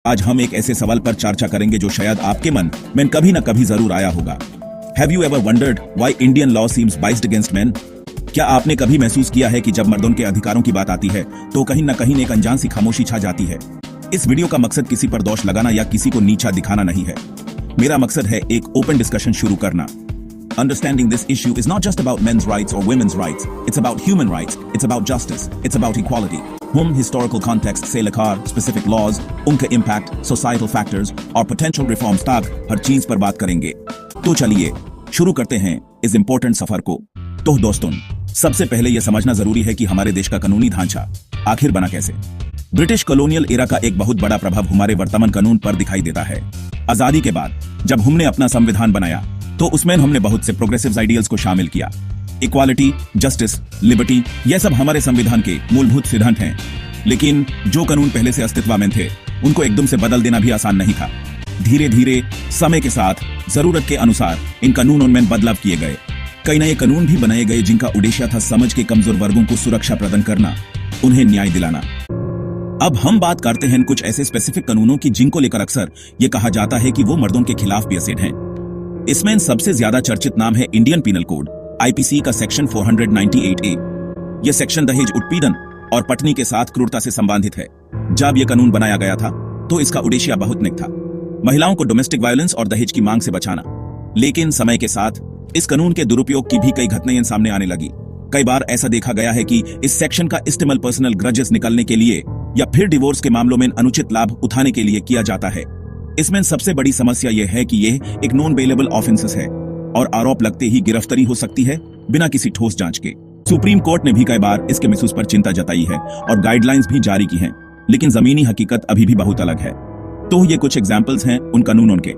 आज हम एक ऐसे सवाल पर चर्चा करेंगे जो शायद आपके मन में कभी न कभी जरूर आया होगा। Have you ever wondered why Indian law seems biased against men? क्या आपने कभी महसूस किया है कि जब मर्दों के अधिकारों की बात आती है तो कहीं न कहीं एक अनजान सी खामोशी छा जाती है। इस वीडियो का मकसद किसी पर दोष लगाना या किसी को नीचा दिखाना नहीं है। मेरा मकसद है एक ओपन डिस्कशन शुरू करना। Understanding this issue is not just about men's rights or women's rights. It's about human rights. It's about justice. It's about equality. हम historical context से लेकर specific laws, उनका impact, societal factors और potential reforms तक हर चीज पर बात करेंगे। तो चलिए शुरू करते हैं इस important सफर को। तो दोस्तों, सबसे पहले यह समझना जरूरी है कि हमारे देश का कानूनी ढांचा आखिर बना कैसे। ब्रिटिश कॉलोनियल एरा का एक बहुत बड़ा प्रभाव हमारे वर्तमान कानून पर दिखाई देता है। आजादी के बाद जब हमने अपना संविधान बनाया तो उसमें हमने बहुत से प्रोग्रेसिव आइडियल्स को शामिल किया। इक्वालिटी, जस्टिस, लिबर्टी, यह सब हमारे संविधान के मूलभूत सिद्धांत हैं। लेकिन जो कानून पहले से अस्तित्व में थे उनको एकदम से बदल देना भी आसान नहीं था। धीरे धीरे समय के साथ जरूरत के अनुसार इन कानूनों में बदलाव किए गए। कई नए कानून भी बनाए गए जिनका उद्देश्य था समाज के कमजोर वर्गों को सुरक्षा प्रदान करना, उन्हें न्याय दिलाना। अब हम बात करते हैं कुछ ऐसे स्पेसिफिक कानूनों की जिनको लेकर अक्सर यह कहा जाता है कि वो मर्दों के खिलाफ बियसेड हैं। इसमें सबसे ज्यादा चर्चित नाम है इंडियन पीनल कोड आईपीसी का सेक्शन 498A। यह सेक्शन दहेज उत्पीड़न और पत्नी के साथ क्रूरता से संबंधित है। जब यह कानून बनाया गया था तो इसका उद्देश्य बहुत नेक था, महिलाओं को डोमेस्टिक वायलेंस और दहेज की मांग से बचाना। लेकिन समय के साथ इस कानून के दुरुपयोग की भी कई घटनाएं सामने आने लगी। कई बार ऐसा देखा गया है कि इस सेक्शन का इस्तेमाल पर्सनल ग्रजेस निकालने के लिए या फिर डिवोर्स के मामलों में अनुचित लाभ उठाने के लिए किया जाता है। इसमें सबसे बड़ी समस्या यह है कि यह एक नॉन बेलेबल ऑफेंसेस है और आरोप लगते ही गिरफ्तारी हो सकती है बिना किसी ठोस जांच के। सुप्रीम कोर्ट ने भी कई बार इसके मिसयूज पर चिंता जताई है और गाइडलाइंस भी जारी की हैं, लेकिन जमीनी हकीकत अभी भी बहुत अलग है। तो ये कुछ एग्जाम्पल्स हैं उन कानूनों के।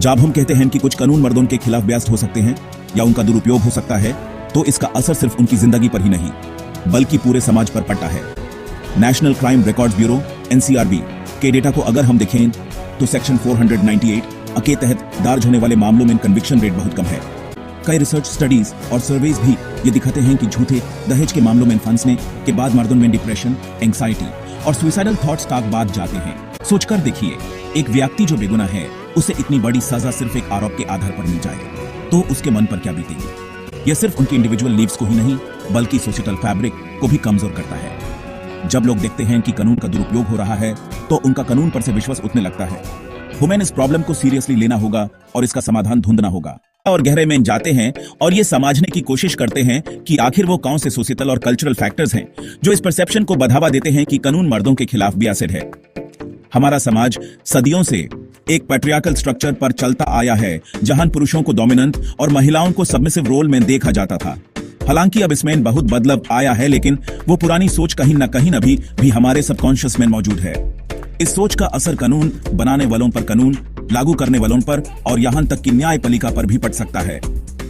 जब हम कहते हैं कि कुछ कानून मर्दों के खिलाफ बियास्ड हो सकते हैं या उनका दुरुपयोग हो सकता है, तो इसका असर सिर्फ उनकी जिंदगी पर ही नहीं बल्कि पूरे समाज पर पड़ता है। National crime records bureau NCRB के डेटा को अगर हम देखें तो सेक्शन 498 के तहत दर्ज होने वाले मामलों में कन्विक्शन रेट बहुत कम है। कई रिसर्च स्टडीज और सर्वेज भी ये दिखाते हैं कि झूठे दहेज के मामलों में फंसने के बाद मर्दों में डिप्रेशन, एंग्जाइटी और सुइसाइडल थॉट्स तक बात जाते हैं। सोचकर देखिए, एक व्यक्ति जो बेगुनाह है उसे इतनी बड़ी सजा सिर्फ एक आरोप के आधार पर मिल जाए तो उसके मन पर क्या बीतेगी। यह सिर्फ उनकी इंडिविजुअल लीव्स को ही नहीं बल्कि सोशल फैब्रिक को भी कमजोर करता है। जब लोग देखते हैं कि कानून का दुरुपयोग हो रहा है तो उनका कानून पर से विश्वास उठने लगता है। हमें इस प्रॉब्लम को सीरियसली लेना होगा और इसका समाधान ढूंढना होगा। और गहरे में जाते हैं और ये समझने की कोशिश करते हैं कि आखिर वो कौन से सोशल और कल्चरल फैक्टर्स हैं जो इस परसेप्शन को बढ़ावा देते हैं कि कानून मर्दों के खिलाफ बियासिड है। हमारा समाज सदियों से एक पैट्रियार्कल स्ट्रक्चर पर चलता आया है जहां पुरुषों को डोमिनेंट और महिलाओं को सबमिसिव रोल में देखा जाता था। हालांकि अब इसमें बहुत बदलाव आया है, लेकिन वो पुरानी सोच कहीं न कहीं अभी भी हमारे सबकॉन्शियस में मौजूद है। इस सोच का असर कानून बनाने वालों पर, कानून लागू करने वालों पर और यहां तक कि न्यायपालिका पर भी पड़ सकता है।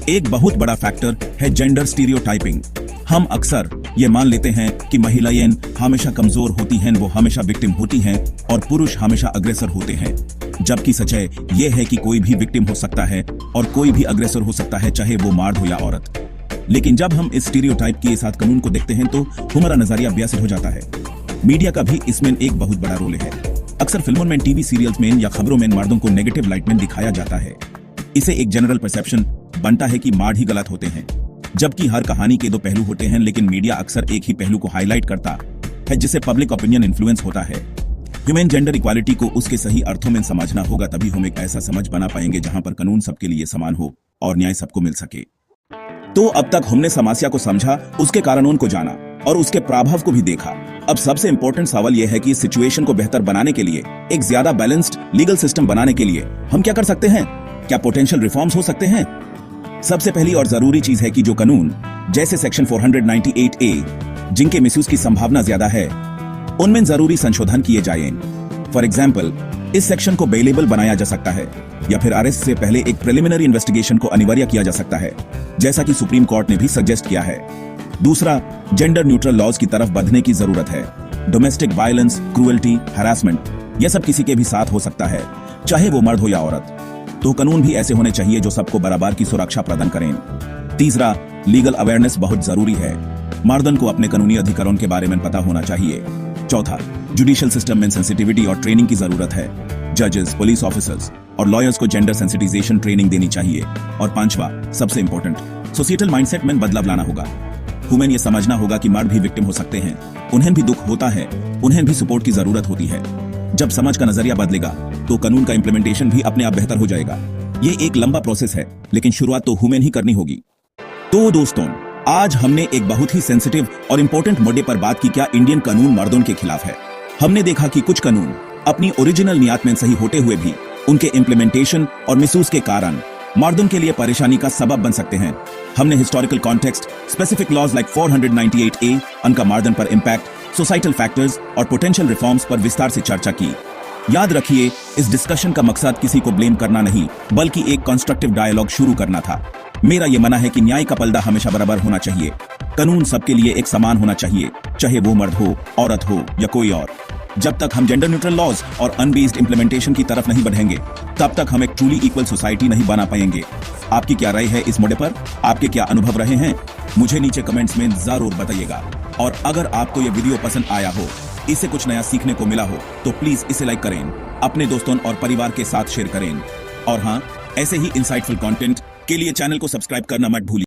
एक बहुत बड़ा फैक्टर है जेंडर स्टीरियोटाइपिंग। हम अक्सर ये मान लेते हैं कि महिलाएं हमेशा कमजोर होती हैं, वो हमेशा विक्टिम होती हैं और पुरुष हमेशा अग्रेसर होते हैं। जबकि सच्चाई ये है कि कोई भी विक्टिम हो सकता है और कोई भी अग्रेसर हो सकता है, चाहे वो मर्द हो या औरत। लेकिन जब हम इस स्टीरियोटाइप के साथ कानून को देखते हैं तो हमारा नजरिया बियासिड हो जाता है। मीडिया का भी इसमें एक बहुत बड़ा रोल है। अक्सर फिल्मों में, टीवी सीरियल्स में या खबरों में मर्दों को नेगेटिव लाइट में दिखाया जाता है। इसे एक जनरल परसेप्शन बनता है कि मर्द ही गलत होते हैं, जबकि हर कहानी के दो पहलू होते हैं। लेकिन मीडिया अक्सर एक ही पहलू को हाईलाइट करता है जिससे पब्लिक ओपिनियन इन्फ्लुएंस होता है। ह्यूमन जेंडर इक्वालिटी को उसके सही अर्थों में समझना होगा, तभी हम एक ऐसा समझ बना पाएंगे जहां पर कानून सबके लिए समान हो और न्याय सबको मिल सके। तो अब तक हमने समस्या को समझा, उसके कारणों को जाना और उसके प्रभाव को भी देखा। अब सबसे इंपॉर्टेंट सवाल यह है कि इस सिचुएशन को बेहतर बनाने के लिए, एक ज्यादा बैलेंस्ड लीगल सिस्टम बनाने के लिए हम क्या कर सकते हैं? क्या पोटेंशियल रिफॉर्म्स हो सकते हैं? सबसे पहली और जरूरी चीज है कि जो कानून जैसे सेक्शन 498A जिनके मिसयूज की संभावना ज्यादा है उनमें जरूरी संशोधन किए जाएं। फॉर एग्जाम्पल, इस सेक्शन को बेलेबल बनाया जा सकता है या फिर अरेस्ट से पहले एक प्रिलिमिनरी इन्वेस्टिगेशन को अनिवार्य किया जा सकता है, जैसा कि सुप्रीम कोर्ट ने भी सजेस्ट किया है। दूसरा, जेंडर न्यूट्रल लॉज की तरफ बढ़ने की जरूरत है। डोमेस्टिक वायलेंस, क्रूएल्टी, हैरासमेंट यह सब किसी के भी साथ हो सकता है, चाहे वो मर्द हो या औरत। तो कानून भी ऐसे होने चाहिए जो सबको बराबर की सुरक्षा प्रदान करें। तीसरा, लीगल अवेयरनेस बहुत जरूरी है। मर्दों को अपने कानूनी अधिकारों के बारे में पता होना चाहिए। चौथा, जुडिशियल सिस्टम में सेंसिटिविटी और ट्रेनिंग की जरूरत है। जजेस, पुलिस ऑफिसर्स और लॉयर्स को जेंडर सेंसिटाइजेशन ट्रेनिंग देनी चाहिए। और पांचवा, सबसे इंपॉर्टेंट, सोसाइटल माइंडसेट में बदलाव लाना होगा। वुमेन ये समझना होगा कि मर्द भी विक्टिम हो सकते हैं, उन्हें भी दुख होता है, उन्हें भी सपोर्ट की जरूरत होती है। जब समझ का नजरिया बदलेगा तो कानून का इंप्लीमेंटेशन भी अपने आप बेहतर हो जाएगा। ये एक लंबा प्रोसेस है, लेकिन शुरुआत तो वुमेन ही करनी होगी। तो दोस्तों, आज हमने एक बहुत ही सेंसिटिव और इंपॉर्टेंट मुद्दे पर बात की, क्या इंडियन कानून मर्दों के खिलाफ है। हमने देखा कि कुछ कानून अपनी ओरिजिनल नियत में सही होते हुए भी उनके इंप्लीमेंटेशन और मिसयूज के कारण मर्दों के लिए परेशानी का सबब बन सकते हैं। हमने historical context, specific laws like 498A, उनका मर्दों पर इंपैक्ट, सोसाइटल फैक्टर्स और पोटेंशियल रिफॉर्म्स पर विस्तार से चर्चा की। याद रखिए, इस डिस्कशन का मकसद किसी को ब्लेम करना नहीं, बल्कि एक कंस्ट्रक्टिव डायलॉग शुरू करना था। मेरा यह मानना है कि न्याय का पलड़ा हमेशा बराबर होना चाहिए। कानून सबके लिए एक समान होना चाहिए, चाहे वो मर्द हो, औरत हो या कोई और। जब तक हम जेंडर न्यूट्रल लॉज और अनबेस्ड इंप्लीमेंटेशन की तरफ नहीं बढ़ेंगे, तब तक हम एक ट्रूली इक्वल सोसाइटी नहीं बना पाएंगे। आपकी क्या राय है इस मुद्दे पर? आपके क्या अनुभव रहे हैं? मुझे नीचे कमेंट्स में जरूर बताइएगा। और अगर आपको यह वीडियो पसंद आया हो, इससे कुछ नया सीखने को मिला हो, तो प्लीज इसे लाइक करें, अपने दोस्तों और परिवार के साथ शेयर करें। और हाँ, ऐसे ही इंसाइटफुल कंटेंट के लिए चैनल को सब्सक्राइब करना मत भूलिए।